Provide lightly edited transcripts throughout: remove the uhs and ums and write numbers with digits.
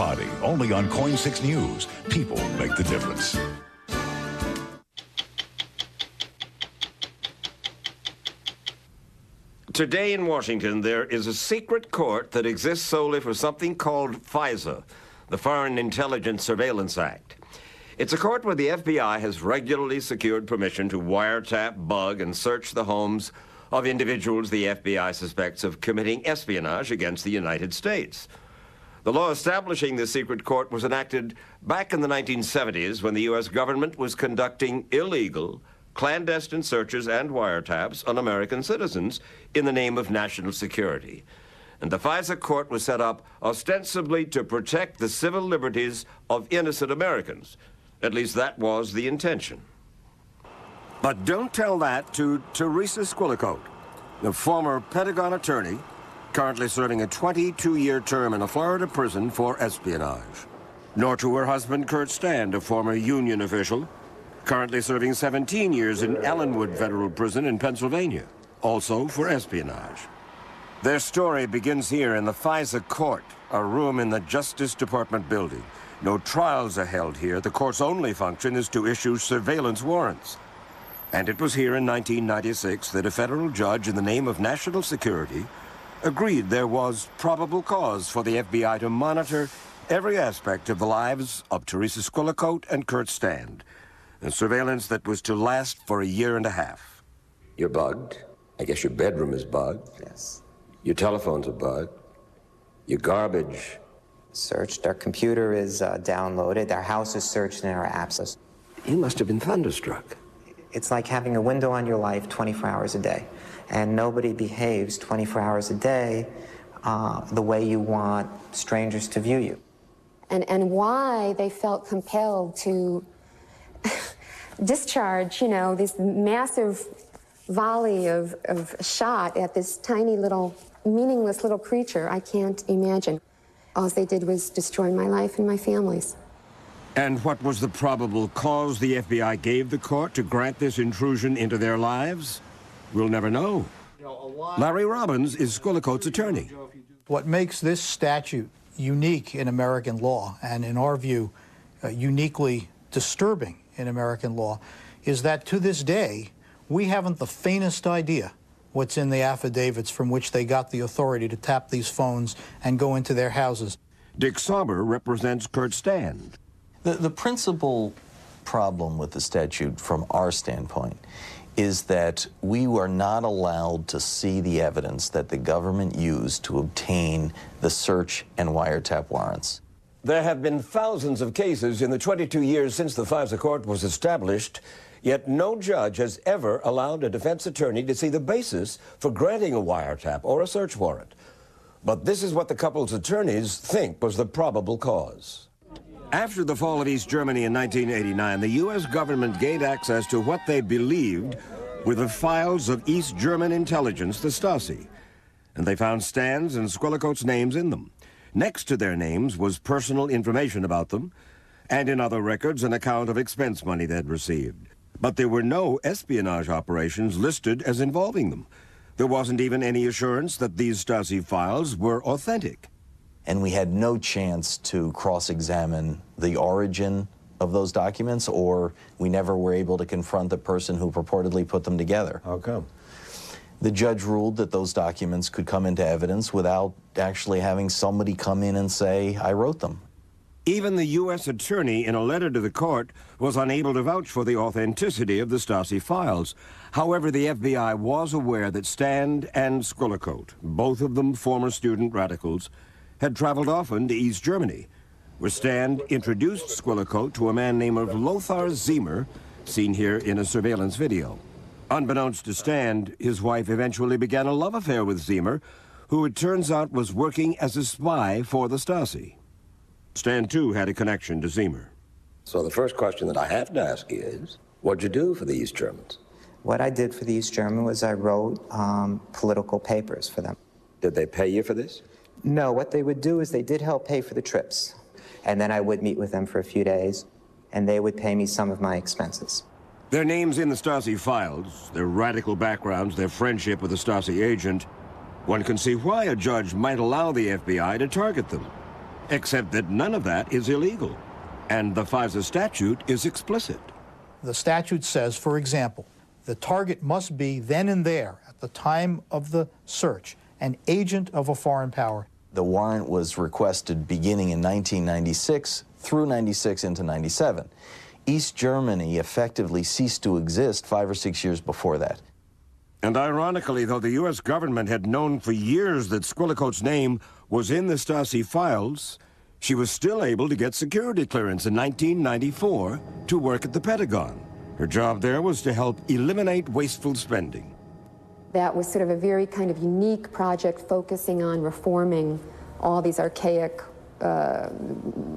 body. Only on Coin 6 News. People make the difference. Today in Washington, there is a secret court that exists solely for something called FISA, the Foreign Intelligence Surveillance Act. It's a court where the FBI has regularly secured permission to wiretap, bug, and search the homes of individuals the FBI suspects of committing espionage against the United States. The law establishing this secret court was enacted back in the 1970s when the U.S. government was conducting illegal, clandestine searches and wiretaps on American citizens in the name of national security. And the FISA court was set up ostensibly to protect the civil liberties of innocent Americans. At least that was the intention. But don't tell that to Teresa Squillacote, the former Pentagon attorney, currently serving a 22-year term in a Florida prison for espionage. Nor to her husband, Kurt Stand, a former union official, currently serving 17 years in Ellenwood Federal Prison in Pennsylvania, also for espionage. Their story begins here in the FISA court, a room in the Justice Department building. No trials are held here. The court's only function is to issue surveillance warrants. And it was here in 1996 that a federal judge, in the name of national security, agreed there was probable cause for the FBI to monitor every aspect of the lives of Teresa Squillacote and Kurt Stand. A surveillance that was to last for a year and a half. You're bugged. I guess your bedroom is bugged. Yes. Your telephones are bugged. Your garbage. Searched. Our computer is downloaded. Our house is searched and our apps. You must have been thunderstruck. It's like having a window on your life 24 hours a day. And nobody behaves 24 hours a day the way you want strangers to view you. And why they felt compelled to discharge, you know, this massive volley of shot at this tiny little, meaningless little creature, I can't imagine. All they did was destroy my life and my family's. And what was the probable cause the FBI gave the court to grant this intrusion into their lives? We'll never know. Larry Robbins is Squillacote's attorney. What makes this statute unique in American law, and in our view, uniquely disturbing in American law, is that to this day, we haven't the faintest idea what's in the affidavits from which they got the authority to tap these phones and go into their houses. Dick Sauber represents Kurt Stand. The principal problem with the statute from our standpoint is that we were not allowed to see the evidence that the government used to obtain the search and wiretap warrants. There have been thousands of cases in the 22 years since the FISA court was established, yet no judge has ever allowed a defense attorney to see the basis for granting a wiretap or a search warrant. But this is what the couple's attorneys think was the probable cause. After the fall of East Germany in 1989, the U.S. government gained access to what they believed were the files of East German intelligence, the Stasi. And they found Stand's and Squillacote's names in them. Next to their names was personal information about them, and in other records, an account of expense money they'd received. But there were no espionage operations listed as involving them. There wasn't even any assurance that these Stasi files were authentic. And we had no chance to cross-examine the origin of those documents, or we never were able to confront the person who purportedly put them together. How come? The judge ruled that those documents could come into evidence without actually having somebody come in and say, I wrote them. Even the U.S. attorney, in a letter to the court, was unable to vouch for the authenticity of the Stasi files. However, the FBI was aware that Stand and Squillacote, both of them former student radicals, had traveled often to East Germany, where Stand introduced Squillacote to a man named Lothar Ziemer, seen here in a surveillance video. Unbeknownst to Stand, his wife eventually began a love affair with Ziemer, who it turns out was working as a spy for the Stasi. Stand, too, had a connection to Ziemer. So the first question that I have to ask you is, what'd you do for the East Germans? What I did for the East German was I wrote political papers for them. Did they pay you for this? No, what they would do is they did help pay for the trips. And then I would meet with them for a few days, and they would pay me some of my expenses. Their names in the Stasi files, their radical backgrounds, their friendship with a Stasi agent, one can see why a judge might allow the FBI to target them. Except that none of that is illegal, and the FISA statute is explicit. The statute says, for example, the target must be then and there, at the time of the search, an agent of a foreign power. The warrant was requested beginning in 1996 through 96 into 97. East Germany effectively ceased to exist 5 or 6 years before that. And ironically, though the U.S. government had known for years that Squillacote's name was in the Stasi files, she was still able to get security clearance in 1994 to work at the Pentagon. Her job there was to help eliminate wasteful spending. That was sort of a very kind of unique project focusing on reforming all these archaic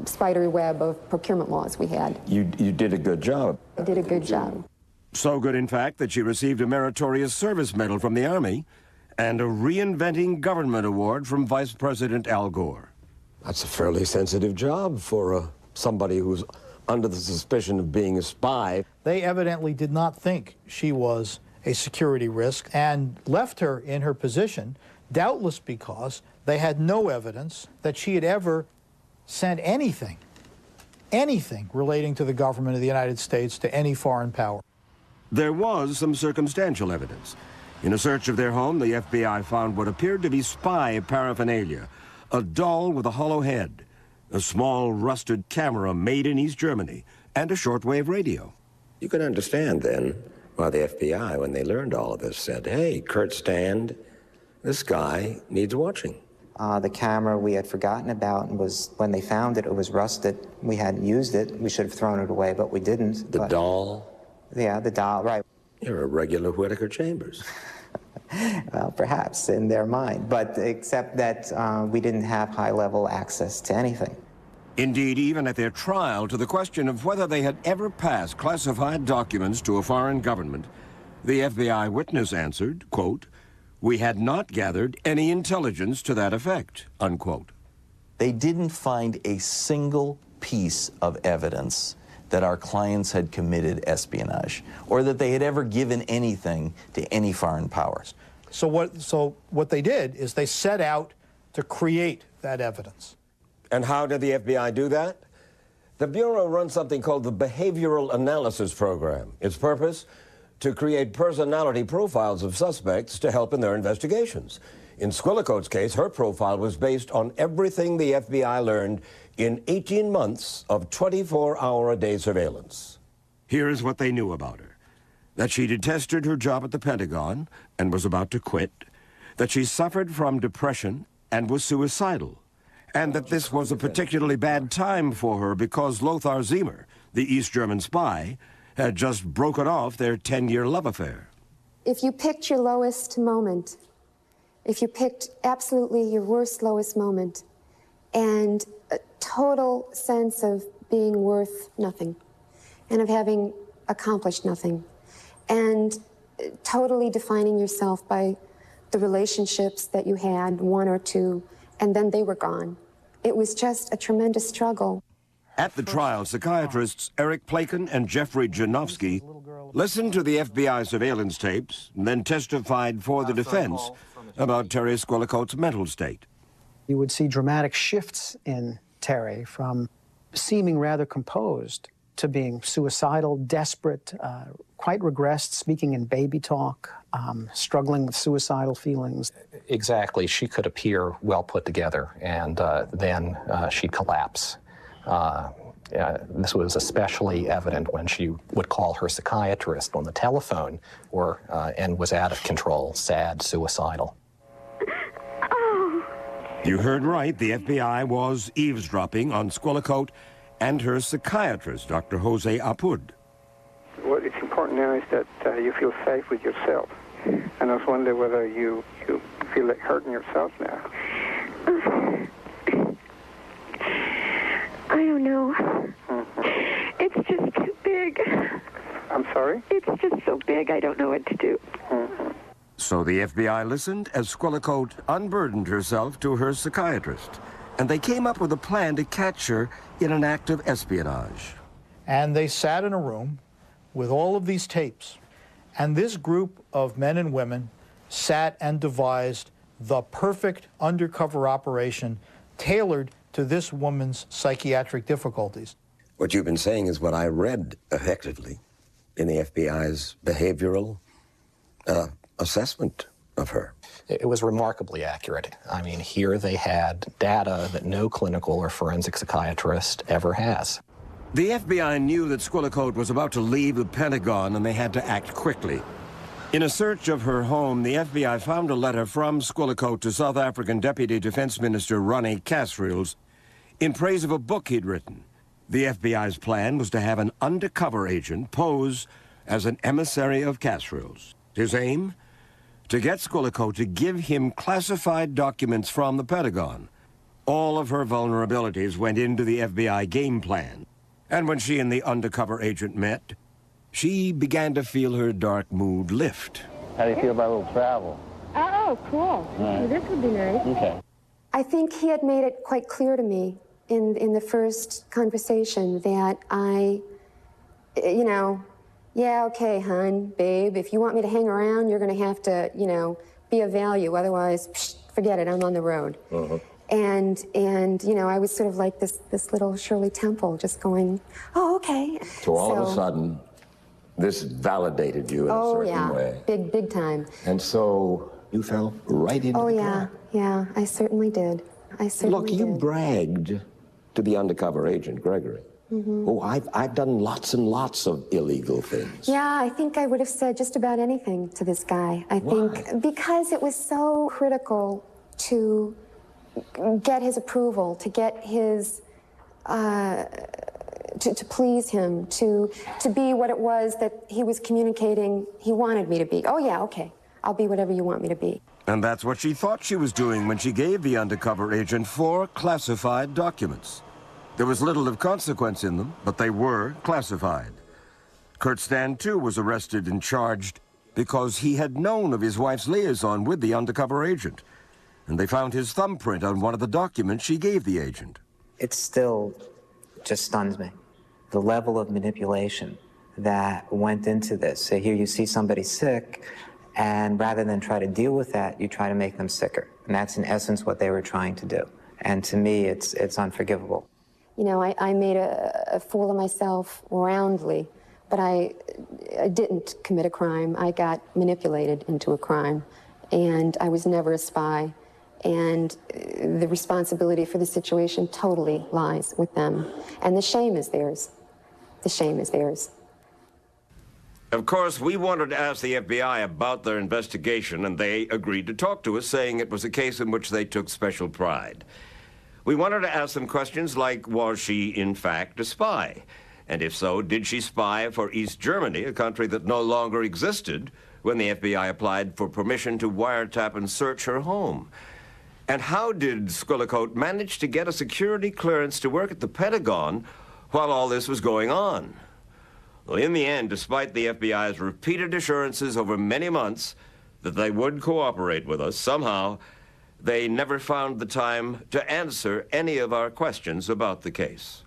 spidery web of procurement laws we had. You did a good job. I did a good job. So good, in fact, that she received a Meritorious Service Medal from the Army and a Reinventing Government Award from Vice President Al Gore. That's a fairly sensitive job for somebody who's under the suspicion of being a spy. They evidently did not think she was a security risk and left her in her position, doubtless because they had no evidence that she had ever sent anything relating to the government of the United States to any foreign power. There was some circumstantial evidence. In a search of their home, the FBI found what appeared to be spy paraphernalia, a doll with a hollow head, a small rusted camera made in East Germany, and a shortwave radio. You can understand then why the FBI, when they learned all of this, said, hey, Kurt Stand, this guy needs watching. The camera we had forgotten about, and when they found it, it was rusted. We hadn't used it. We should have thrown it away, but we didn't. The doll? Yeah, the doll, right. You're a regular Whittaker Chambers. Well, perhaps in their mind, but except that we didn't have high-level access to anything. Indeed, even at their trial, to the question of whether they had ever passed classified documents to a foreign government, the FBI witness answered, quote, "We had not gathered any intelligence to that effect," unquote. They didn't find a single piece of evidence that our clients had committed espionage or that they had ever given anything to any foreign powers. So what they did is they set out to create that evidence. And how did the FBI do that? The Bureau runs something called the Behavioral Analysis Program. Its purpose? To create personality profiles of suspects to help in their investigations. In Squillacote's case, her profile was based on everything the FBI learned in 18 months of 24-hour-a-day surveillance. Here is what they knew about her. That she detested her job at the Pentagon and was about to quit. That she suffered from depression and was suicidal. And that this was a particularly bad time for her because Lothar Ziemer, the East German spy, had just broken off their 10-year love affair. If you picked your lowest moment, if you picked absolutely your worst, lowest moment, and a total sense of being worth nothing, and of having accomplished nothing, and totally defining yourself by the relationships that you had, one or two, and then they were gone. It was just a tremendous struggle. At the trial, psychiatrists Eric Plaken and Jeffrey Janowski listened to the FBI surveillance tapes and then testified for the defense about Terry Squillacote's mental state. You would see dramatic shifts in Terry from seeming rather composed to being suicidal, desperate, quite regressed, speaking in baby talk, struggling with suicidal feelings. Exactly. She could appear well put together, and then she'd collapse. This was especially evident when she would call her psychiatrist on the telephone and was out of control, sad, suicidal. You heard right. The FBI was eavesdropping on Squillacote and her psychiatrist, Dr. Jose Apud. What is important now is that you feel safe with yourself. And I was wondering whether you feel like hurting yourself now. I don't know. Mm-hmm. It's just too big. I'm sorry? It's just so big, I don't know what to do. Mm-hmm. So the FBI listened as Squillacote unburdened herself to her psychiatrist, and they came up with a plan to catch her in an act of espionage. And they sat in a room with all of these tapes, and this group of men and women sat and devised the perfect undercover operation tailored to this woman's psychiatric difficulties. What you've been saying is what I read effectively in the FBI's behavioral assessment of her. It was remarkably accurate. I mean, here they had data that no clinical or forensic psychiatrist ever has. The FBI knew that Squillacote was about to leave the Pentagon, and they had to act quickly. In a search of her home, the FBI found a letter from Squillacote to South African Deputy Defense Minister Ronnie Kasrils in praise of a book he'd written. The FBI's plan was to have an undercover agent pose as an emissary of Kasrils. His aim? To get Squillacote to give him classified documents from the Pentagon. All of her vulnerabilities went into the FBI game plan. And when she and the undercover agent met, she began to feel her dark mood lift. How do you feel about a little travel? Oh, cool. Right. This would be nice. Okay. I think he had made it quite clear to me in the first conversation that yeah, okay, hon, babe, if you want me to hang around, you're going to have to, be of value. Otherwise, forget it, I'm on the road. Uh-huh. And I was sort of like this little Shirley Temple just going, oh, okay. So all of a sudden, this validated you in a certain way. Big time. And so you fell right into the trap. Yeah, I certainly did. Look, you bragged to the undercover agent, Gregory. Mm-hmm. Oh, I've done lots and lots of illegal things. Yeah, I think I would have said just about anything to this guy. I think because it was so critical to get his approval, to get his, to please him, to be what it was that he was communicating he wanted me to be. Oh yeah, okay, I'll be whatever you want me to be. And that's what she thought she was doing when she gave the undercover agent 4 classified documents. There was little of consequence in them, but they were classified. Kurt Stan, too, was arrested and charged because he had known of his wife's liaison with the undercover agent. And they found his thumbprint on one of the documents she gave the agent. It still just stuns me. The level of manipulation that went into this. So here you see somebody sick, and rather than try to deal with that, you try to make them sicker. And that's in essence what they were trying to do. And to me, it's unforgivable. I made a fool of myself roundly, but I didn't commit a crime. I got manipulated into a crime, and I was never a spy. And the responsibility for the situation totally lies with them. And the shame is theirs. The shame is theirs. Of course, we wanted to ask the FBI about their investigation, and they agreed to talk to us, saying it was a case in which they took special pride. We wanted to ask them questions like, was she, in fact, a spy? And if so, did she spy for East Germany, a country that no longer existed, when the FBI applied for permission to wiretap and search her home? And how did Squillacote manage to get a security clearance to work at the Pentagon while all this was going on? Well, in the end, despite the FBI's repeated assurances over many months that they would cooperate with us, somehow they never found the time to answer any of our questions about the case.